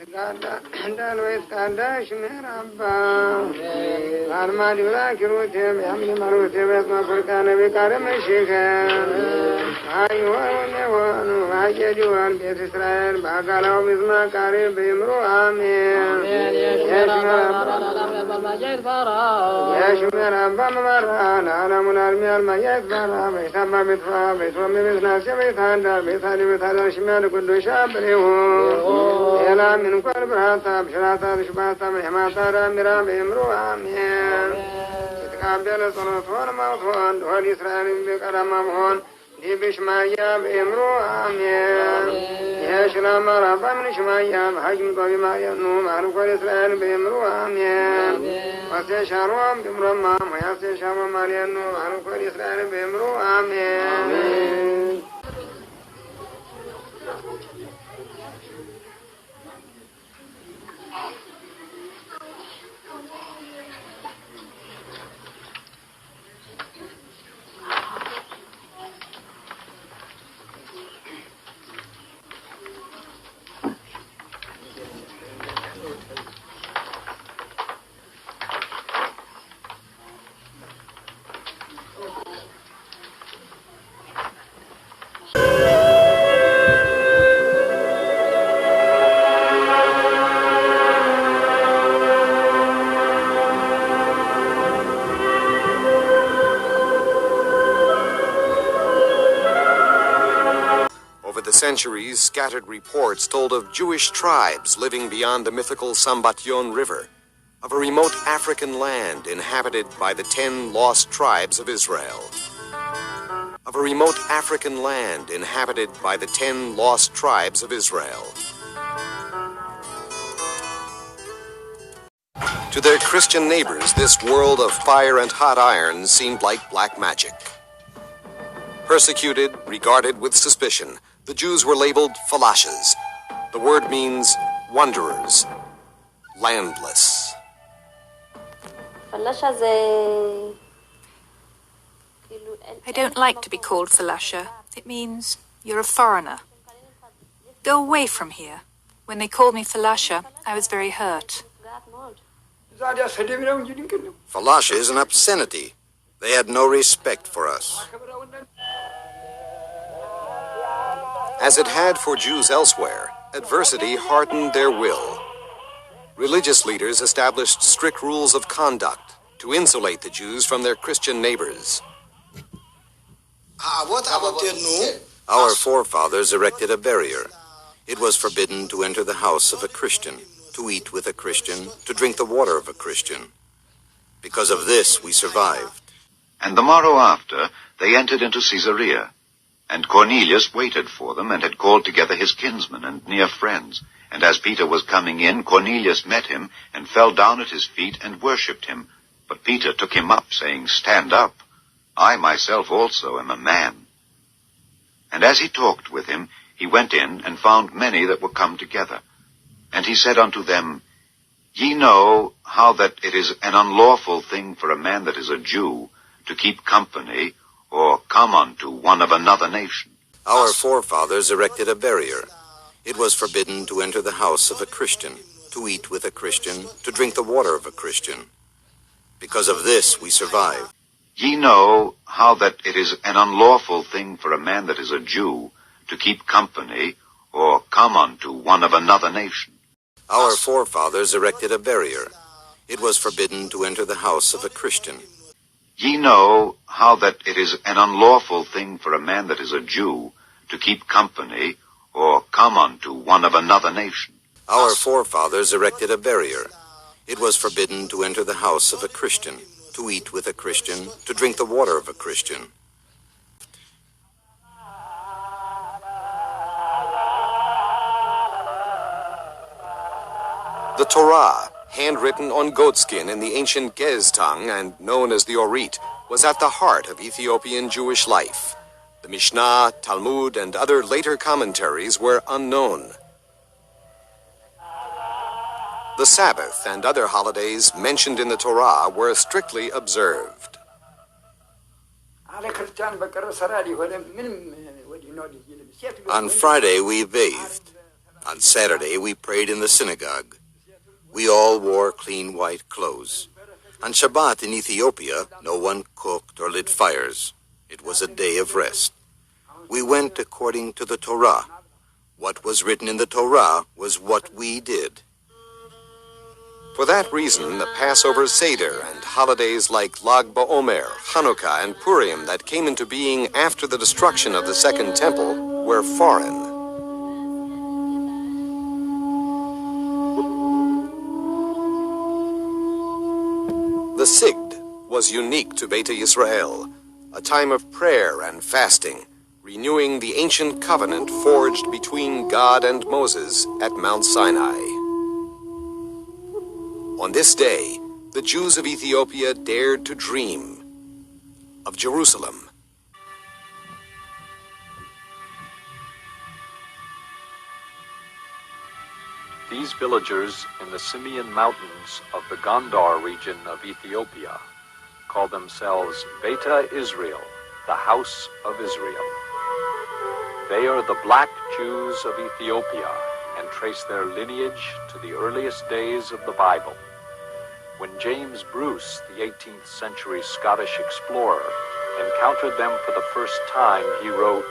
እንዳልወይስ ካዳሽ ምዕራባ አርማዲውላ ኪሩቴ ያምን ማሩቴ በስማፈርካ ነቢቃረ መሽከ አይወን ወኑ አጀዲዋን ቤተ እስራኤል ባጋላው ምዝማ ቃሪ በእምሮ አሜን የሽመራባ መባራን አላሙን አልሚያል ማየት ባራ በይታማ ቤትፋ በይቶሚ ቤትናሴ በይታንዳ ቤታሊ ቤታዳ ሽሚያል ቅዱሻ ብሬሁ ኤላሚን እንኳን ብርሃታ ብሽራታ ልሽባታ መሕማታ ዳሚራ በእምሮ አሜን የተቃበለ ጸሎትሆን ማውትሆን ድሆን እስራኤል በቀዳማ መሆን ዲብሽማያ በእምሮ አሜን የሽላማ ራባ ምን ሽማያ በሐጅም ጦቢ ማየኑ ማልኮል እስራኤል በእምሮ አሜን ወሴሻሮም ድምረማ ሙያሴሻሞ ማልየኑ ማልኮል እስራኤል በእምሮ አሜን Centuries, scattered reports told of Jewish tribes living beyond the mythical Sambatyon River, of a remote African land inhabited by the 10 lost tribes of Israel. Of a remote African land inhabited by the 10 lost tribes of Israel. To their Christian neighbors, this world of fire and hot iron seemed like black magic. Persecuted, regarded with suspicion, the Jews were labeled Falashas. The word means wanderers, landless. I don't like to be called Falasha. It means you're a foreigner. Go away from here. When they called me Falasha, I was very hurt. Falasha is an obscenity. They had no respect for us. As it had for Jews elsewhere, adversity hardened their will. Religious leaders established strict rules of conduct to insulate the Jews from their Christian neighbors. Our forefathers erected a barrier. It was forbidden to enter the house of a Christian, to eat with a Christian, to drink the water of a Christian. Because of this, we survived. And the morrow after, they entered into Caesarea. And Cornelius waited for them and had called together his kinsmen and near friends. And as Peter was coming in, Cornelius met him and fell down at his feet and worshipped him. But Peter took him up, saying, "Stand up. I myself also am a man." And as he talked with him, he went in and found many that were come together. And he said unto them, "Ye know how that it is an unlawful thing for a man that is a Jew to keep company or come unto one of another nation." Our forefathers erected a barrier. It was forbidden to enter the house of a Christian, to eat with a Christian, to drink the water of a Christian. Because of this, we survived. Ye know how that it is an unlawful thing for a man that is a Jew to keep company or come unto one of another nation. Our forefathers erected a barrier. It was forbidden to enter the house of a Christian. Ye know how that it is an unlawful thing for a man that is a Jew to keep company or come unto one of another nation. Our forefathers erected a barrier. It was forbidden to enter the house of a Christian, to eat with a Christian, to drink the water of a Christian. The Torah, handwritten on goatskin in the ancient Gez tongue and known as the Orit, was at the heart of Ethiopian Jewish life. The Mishnah, Talmud, and other later commentaries were unknown. The Sabbath and other holidays mentioned in the Torah were strictly observed. On Friday we bathed. On Saturday, we prayed in the synagogue. We all wore clean white clothes. On Shabbat in Ethiopia, no one cooked or lit fires. It was a day of rest. We went according to the Torah. What was written in the Torah was what we did. For that reason, the Passover Seder and holidays like Lag BaOmer, Hanukkah, and Purim that came into being after the destruction of the Second Temple were foreign. The Sigd was unique to Beta Yisrael, a time of prayer and fasting, renewing the ancient covenant forged between God and Moses at Mount Sinai. On this day, the Jews of Ethiopia dared to dream of Jerusalem. These villagers in the Simeon Mountains of the Gondar region of Ethiopia call themselves Beta Israel, the House of Israel. They are the black Jews of Ethiopia and trace their lineage to the earliest days of the Bible. When James Bruce, the 18th century Scottish explorer, encountered them for the first time, he wrote,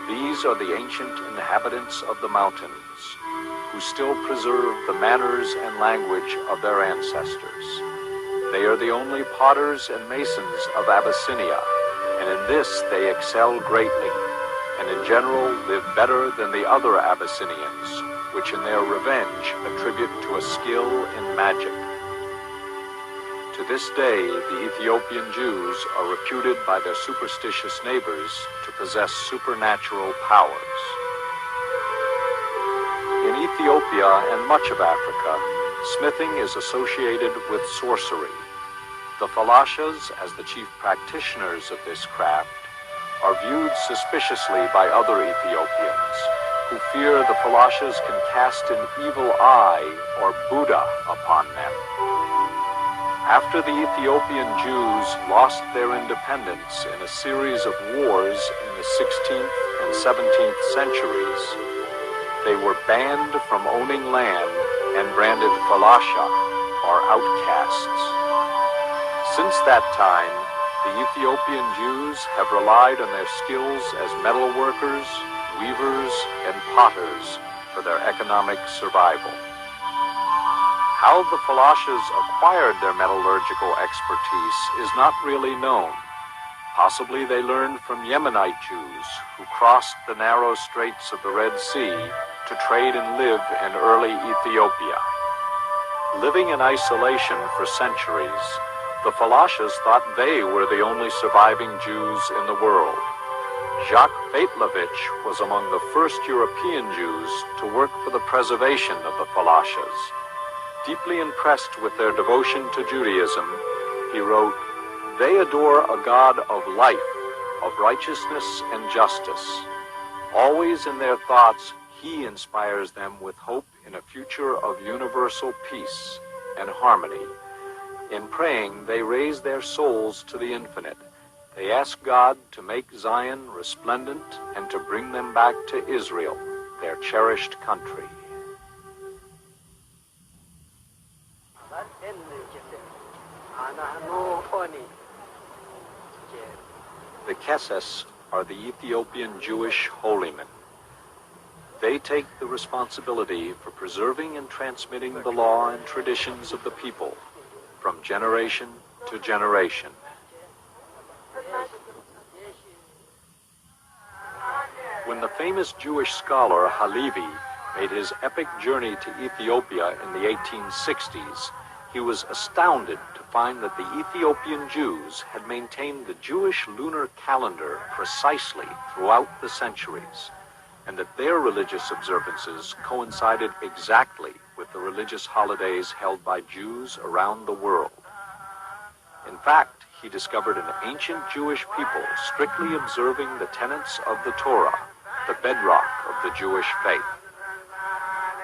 "These are the ancient inhabitants of the mountains, who still preserve the manners and language of their ancestors. They are the only potters and masons of Abyssinia, and in this they excel greatly, and in general live better than the other Abyssinians, which in their revenge attribute to a skill in magic." To this day, the Ethiopian Jews are reputed by their superstitious neighbors to possess supernatural powers. In Ethiopia and much of Africa, smithing is associated with sorcery. The Falashas, as the chief practitioners of this craft, are viewed suspiciously by other Ethiopians, who fear the Falashas can cast an evil eye or Buddha upon them. After the Ethiopian Jews lost their independence in a series of wars in the 16th and 17th centuries, they were banned from owning land and branded Falasha, or outcasts. Since that time, the Ethiopian Jews have relied on their skills as metal workers, weavers, and potters for their economic survival. How the Falashas acquired their metallurgical expertise is not really known. Possibly they learned from Yemenite Jews who crossed the narrow straits of the Red Sea to trade and live in early Ethiopia. Living in isolation for centuries, the Falashas thought they were the only surviving Jews in the world. Jacques Beitlovich was among the first European Jews to work for the preservation of the Falashas. Deeply impressed with their devotion to Judaism, he wrote, "They adore a God of life, of righteousness and justice. Always in their thoughts, he inspires them with hope in a future of universal peace and harmony. In praying, they raise their souls to the infinite. They ask God to make Zion resplendent and to bring them back to Israel, their cherished country." The Keses are the Ethiopian Jewish holy men. They take the responsibility for preserving and transmitting the law and traditions of the people from generation to generation. When the famous Jewish scholar Halevi made his epic journey to Ethiopia in the 1860s, he was astounded to find that the Ethiopian Jews had maintained the Jewish lunar calendar precisely throughout the centuries, and that their religious observances coincided exactly with the religious holidays held by Jews around the world. In fact, he discovered an ancient Jewish people strictly observing the tenets of the Torah, the bedrock of the Jewish faith.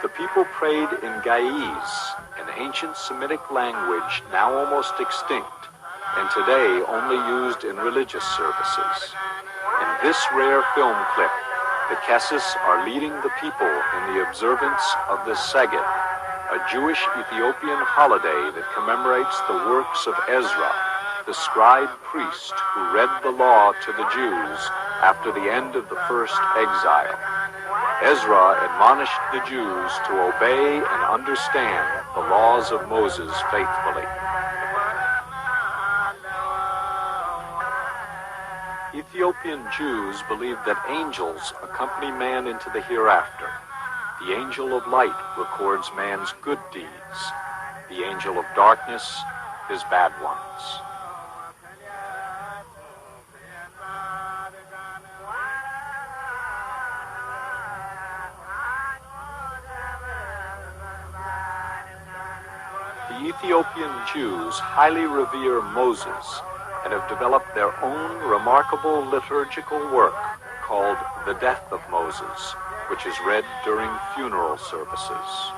The people prayed in Gaiz, an ancient Semitic language now almost extinct, and today only used in religious services. In this rare film clip, The Kessis are leading the people in the observance of the Seged, a Jewish Ethiopian holiday that commemorates the works of Ezra, the scribe priest who read the law to the Jews after the end of the first exile. Ezra admonished the Jews to obey and understand the laws of Moses faithfully. Ethiopian Jews believe that angels accompany man into the hereafter. The angel of light records man's good deeds. The angel of darkness, his bad ones. The Ethiopian Jews highly revere Moses and have developed their own remarkable liturgical work called The Death of Moses, which is read during funeral services.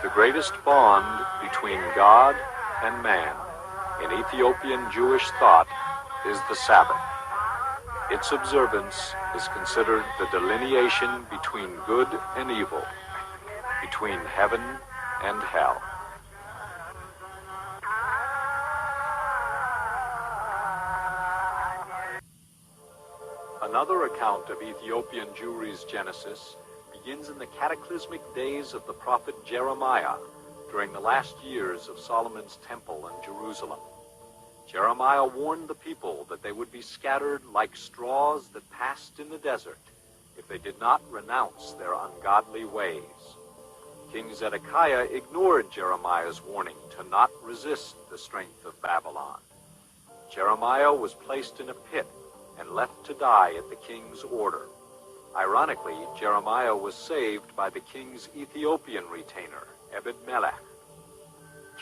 The greatest bond between God and man in Ethiopian Jewish thought is the Sabbath. Its observance is considered the delineation between good and evil, between heaven and hell. Another account of Ethiopian Jewry's genesis begins in the cataclysmic days of the prophet Jeremiah during the last years of Solomon's temple in Jerusalem. Jeremiah warned the people that they would be scattered like straws that passed in the desert if they did not renounce their ungodly ways. King Zedekiah ignored Jeremiah's warning to not resist the strength of Babylon. Jeremiah was placed in a pit and left to die at the king's order. Ironically, Jeremiah was saved by the king's Ethiopian retainer, Ebed-Melech.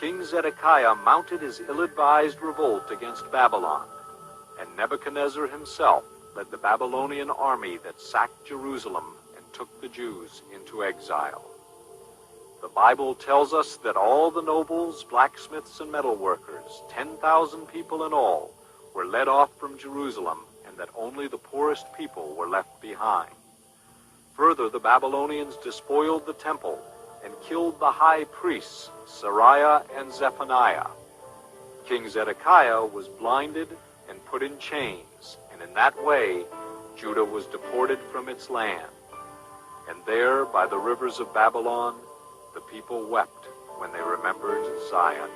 King Zedekiah mounted his ill-advised revolt against Babylon, and Nebuchadnezzar himself led the Babylonian army that sacked Jerusalem and took the Jews into exile. The Bible tells us that all the nobles, blacksmiths, and metalworkers, 10,000 people in all, were led off from Jerusalem, and that only the poorest people were left behind. Further, the Babylonians despoiled the temple and killed the high priests, Sariah and Zephaniah. King Zedekiah was blinded and put in chains, and in that way, Judah was deported from its land. And there, by the rivers of Babylon, the people wept when they remembered Zion.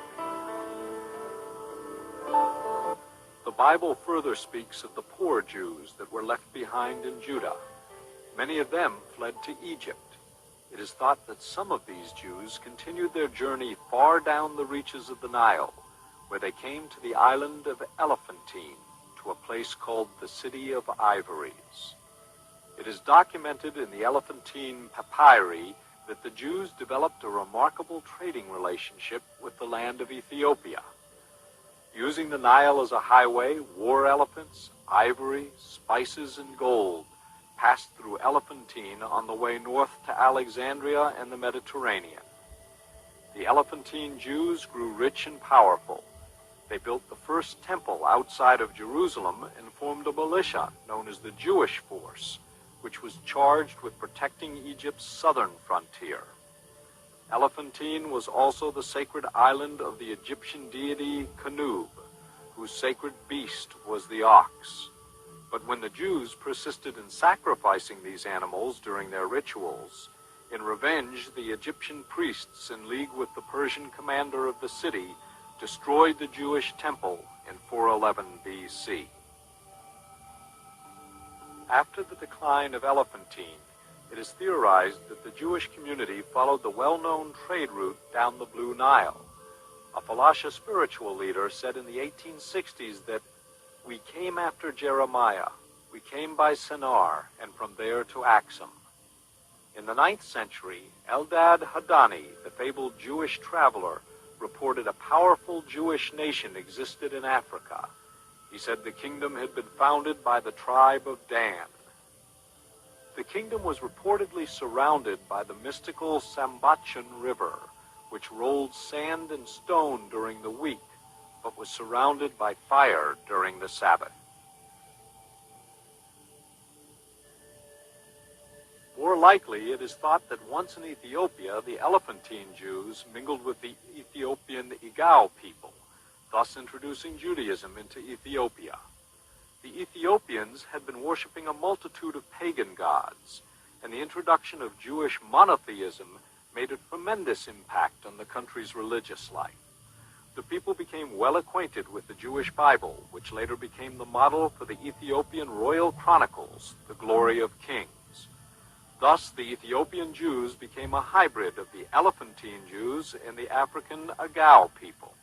The Bible further speaks of the poor Jews that were left behind in Judah. Many of them fled to Egypt. It is thought that some of these Jews continued their journey far down the reaches of the Nile, where they came to the island of Elephantine, to a place called the City of Ivories. It is documented in the Elephantine papyri that the Jews developed a remarkable trading relationship with the land of Ethiopia. Using the Nile as a highway, war elephants, ivory, spices, and gold passed through Elephantine on the way north to Alexandria and the Mediterranean. The Elephantine Jews grew rich and powerful. They built the first temple outside of Jerusalem and formed a militia known as the Jewish Force, which was charged with protecting Egypt's southern frontier. Elephantine was also the sacred island of the Egyptian deity Canub, whose sacred beast was the ox. But when the Jews persisted in sacrificing these animals during their rituals, in revenge, the Egyptian priests, in league with the Persian commander of the city, destroyed the Jewish temple in 411 BC. After the decline of Elephantine, it is theorized that the Jewish community followed the well-known trade route down the Blue Nile. A Falashas spiritual leader said in the 1860s that, "We came after Jeremiah, we came by Sennar, and from there to Axum." In the 9th century, Eldad Hadani, the fabled Jewish traveler, reported a powerful Jewish nation existed in Africa. He said the kingdom had been founded by the tribe of Dan. The kingdom was reportedly surrounded by the mystical Sambachan River, which rolled sand and stone during the week, but was surrounded by fire during the Sabbath. likely, it is thought that once in Ethiopia, the Elephantine Jews mingled with the Ethiopian Igao people, thus introducing Judaism into Ethiopia. The Ethiopians had been worshipping a multitude of pagan gods, and the introduction of Jewish monotheism made a tremendous impact on the country's religious life. The people became well acquainted with the Jewish Bible, which later became the model for the Ethiopian royal chronicles, The Glory of Kings. Thus, the Ethiopian Jews became a hybrid of the Elephantine Jews and the African Agao people.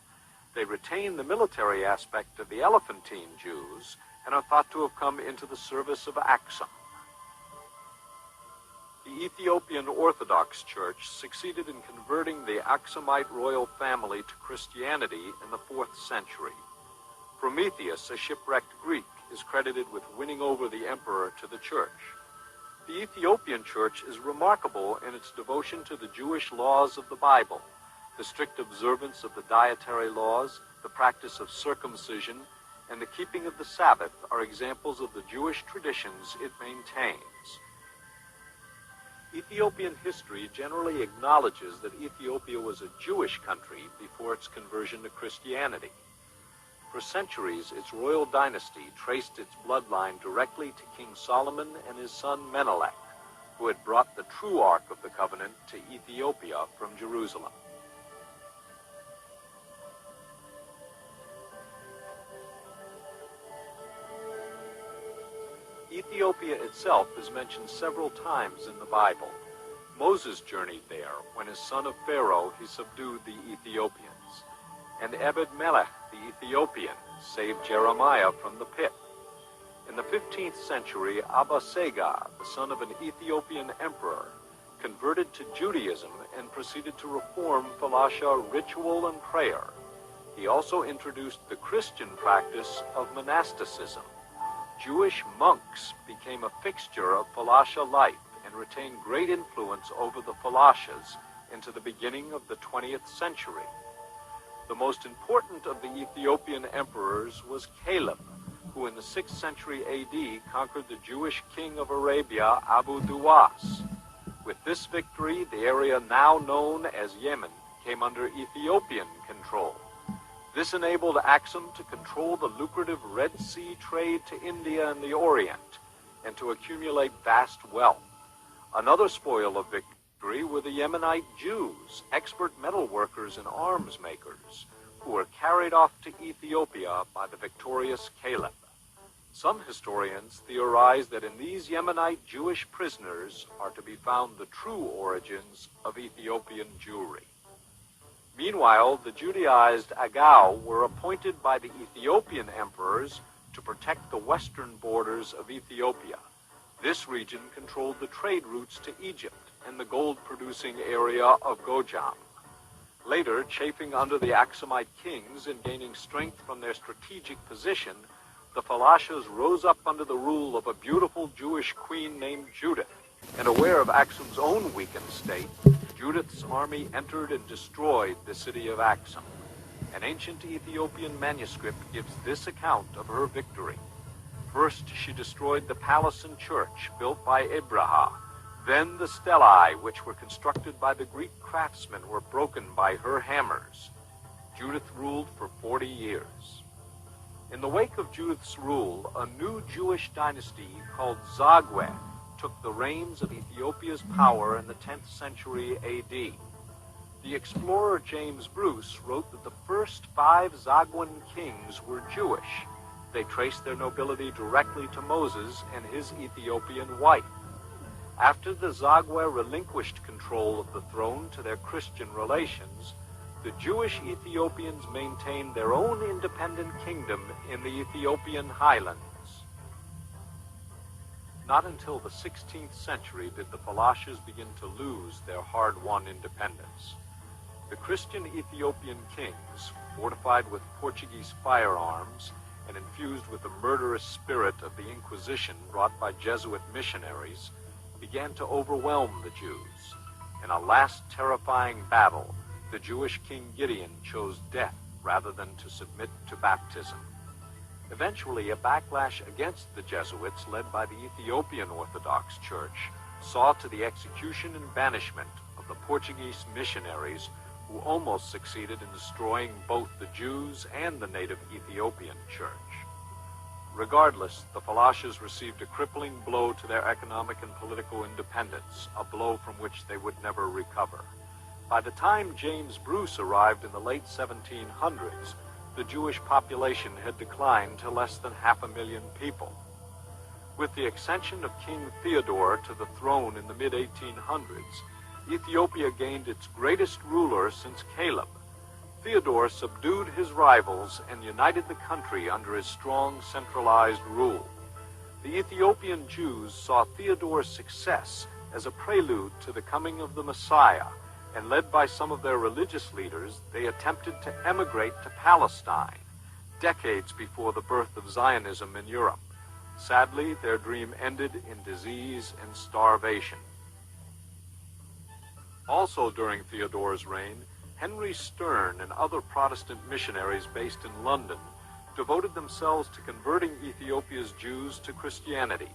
They retain the military aspect of the Elephantine Jews and are thought to have come into the service of Axum. The Ethiopian Orthodox Church succeeded in converting the Aksumite royal family to Christianity in the 4th century. Prometheus, a shipwrecked Greek, is credited with winning over the emperor to the church. The Ethiopian Church is remarkable in its devotion to the Jewish laws of the Bible. The strict observance of the dietary laws, the practice of circumcision, and the keeping of the Sabbath are examples of the Jewish traditions it maintains. Ethiopian history generally acknowledges that Ethiopia was a Jewish country before its conversion to Christianity. For centuries, its royal dynasty traced its bloodline directly to King Solomon and his son Menelik, who had brought the true Ark of the Covenant to Ethiopia from Jerusalem. Ethiopia itself is mentioned several times in the Bible. Moses journeyed there when, as son of Pharaoh, he subdued the Ethiopians. And Ebed-melech, the Ethiopian, saved Jeremiah from the pit. In the 15th century, Abba Sega, the son of an Ethiopian emperor, converted to Judaism and proceeded to reform Falasha ritual and prayer. He also introduced the Christian practice of monasticism. Jewish monks became a fixture of Falasha life and retained great influence over the Falashas into the beginning of the 20th century. The most important of the Ethiopian emperors was Caleb, who in the 6th century AD conquered the Jewish king of Arabia, Abu Duwas. With this victory, the area now known as Yemen came under Ethiopian control. This enabled Axum to control the lucrative Red Sea trade to India and the Orient, and to accumulate vast wealth. Another spoil of victory were the Yemenite Jews, expert metal workers and arms makers, who were carried off to Ethiopia by the victorious Caleb. Some historians theorize that in these Yemenite Jewish prisoners are to be found the true origins of Ethiopian Jewry. Meanwhile, the Judaized Agao were appointed by the Ethiopian emperors to protect the western borders of Ethiopia. This region controlled the trade routes to Egypt and the gold-producing area of Gojam. Later, chafing under the Aksumite kings and gaining strength from their strategic position, the Falashas rose up under the rule of a beautiful Jewish queen named Judith, and aware of Axum's own weakened state, Judith's army entered and destroyed the city of Axum. An ancient Ethiopian manuscript gives this account of her victory. First, she destroyed the palace and church built by Abraha. Then the stelae, which were constructed by the Greek craftsmen, were broken by her hammers. Judith ruled for 40 years. In the wake of Judith's rule, a new Jewish dynasty called Zagwe took the reins of Ethiopia's power in the 10th century AD. The explorer James Bruce wrote that the first 5 Zagwan kings were Jewish. They traced their nobility directly to Moses and his Ethiopian wife. After the Zagwe relinquished control of the throne to their Christian relations, the Jewish Ethiopians maintained their own independent kingdom in the Ethiopian highlands. Not until the 16th century did the Falashas begin to lose their hard-won independence. The Christian Ethiopian kings, fortified with Portuguese firearms and infused with the murderous spirit of the Inquisition brought by Jesuit missionaries, began to overwhelm the Jews. In a last terrifying battle, the Jewish King Gideon chose death rather than to submit to baptism. Eventually, a backlash against the Jesuits, led by the Ethiopian Orthodox Church, saw to the execution and banishment of the Portuguese missionaries who almost succeeded in destroying both the Jews and the native Ethiopian church. Regardless, the Falashas received a crippling blow to their economic and political independence, a blow from which they would never recover. By the time James Bruce arrived in the late 1700s, the Jewish population had declined to less than 500,000 people. With the accession of King Theodore to the throne in the mid-1800s, Ethiopia gained its greatest ruler since Caleb. Theodore subdued his rivals and united the country under his strong centralized rule. The Ethiopian Jews saw Theodore's success as a prelude to the coming of the Messiah, and led by some of their religious leaders, they attempted to emigrate to Palestine, decades before the birth of Zionism in Europe. Sadly, their dream ended in disease and starvation. Also during Theodore's reign, Henry Stern and other Protestant missionaries based in London devoted themselves to converting Ethiopia's Jews to Christianity.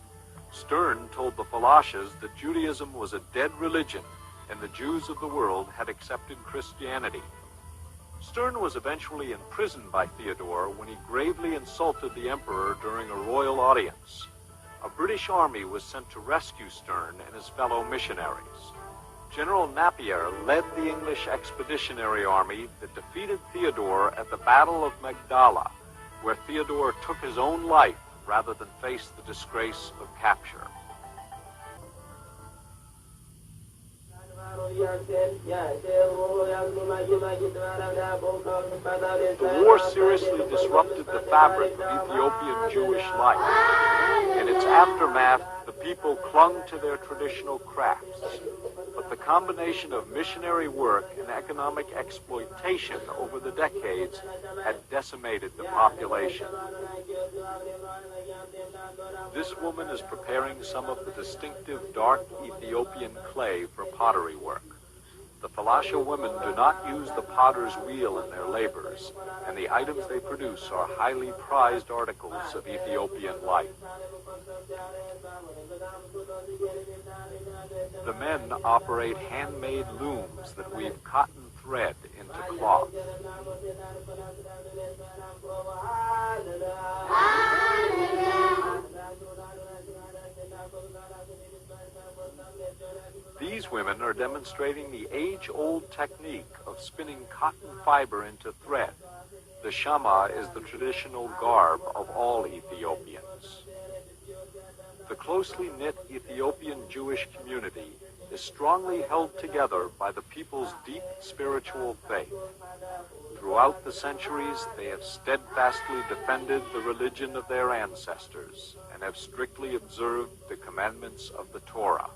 Stern told the Falashas that Judaism was a dead religion and the Jews of the world had accepted Christianity. Stern was eventually imprisoned by Theodore when he gravely insulted the emperor during a royal audience. A British army was sent to rescue Stern and his fellow missionaries. General Napier led the English expeditionary army that defeated Theodore at the Battle of Magdala, where Theodore took his own life rather than face the disgrace of capture. The war seriously disrupted the fabric of Ethiopian Jewish life. In its aftermath, the people clung to their traditional crafts. But the combination of missionary work and economic exploitation over the decades had decimated the population. This woman is preparing some of the distinctive dark Ethiopian clay for pottery work. The Falasha women do not use the potter's wheel in their labors, and the items they produce are highly prized articles of Ethiopian life. The men operate handmade looms that weave cotton thread into cloth. These women are demonstrating the age-old technique of spinning cotton fiber into thread. The shama is the traditional garb of all Ethiopians. The closely knit Ethiopian Jewish community is strongly held together by the people's deep spiritual faith. Throughout the centuries, they have steadfastly defended the religion of their ancestors and have strictly observed the commandments of the Torah.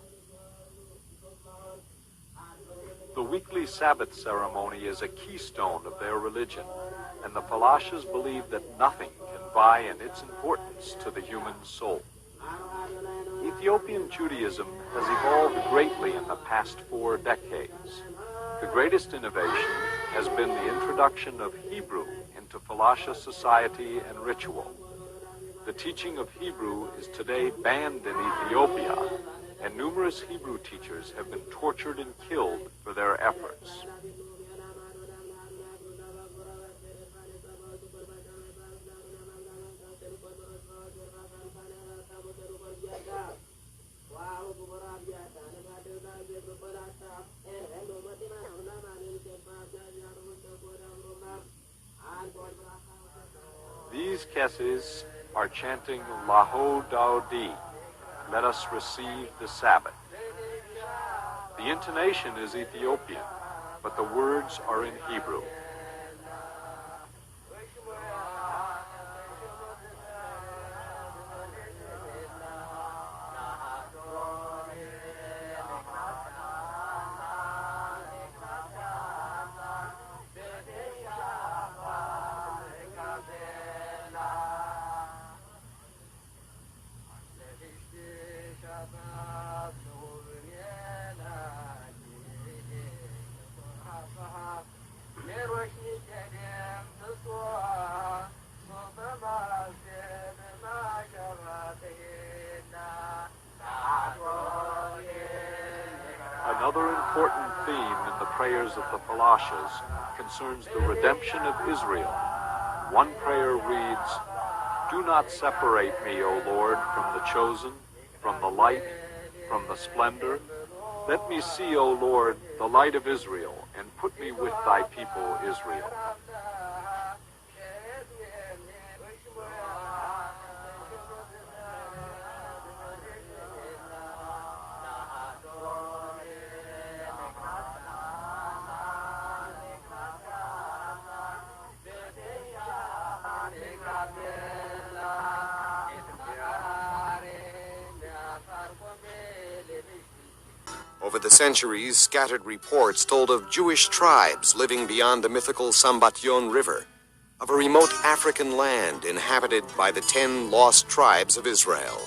The weekly Sabbath ceremony is a keystone of their religion, and the Falashas believe that nothing can vie in its importance to the human soul. Ethiopian Judaism has evolved greatly in the past 4 decades. The greatest innovation has been the introduction of Hebrew into Falasha society and ritual. The teaching of Hebrew is today banned in Ethiopia, and numerous Hebrew teachers have been tortured and killed for their efforts. These kesses are chanting Laho Daudi, let us receive the Sabbath. The intonation is Ethiopian, but the words are in Hebrew. Another important theme in the prayers of the Falashas concerns the redemption of Israel. One prayer reads, "Do not separate me, O Lord, from the chosen, from the light, from the splendor. Let me see, O Lord, the light of Israel, and put me with thy people Israel." Over the centuries, scattered reports told of Jewish tribes living beyond the mythical Sambatyon River, of a remote African land inhabited by the 10 lost tribes of Israel.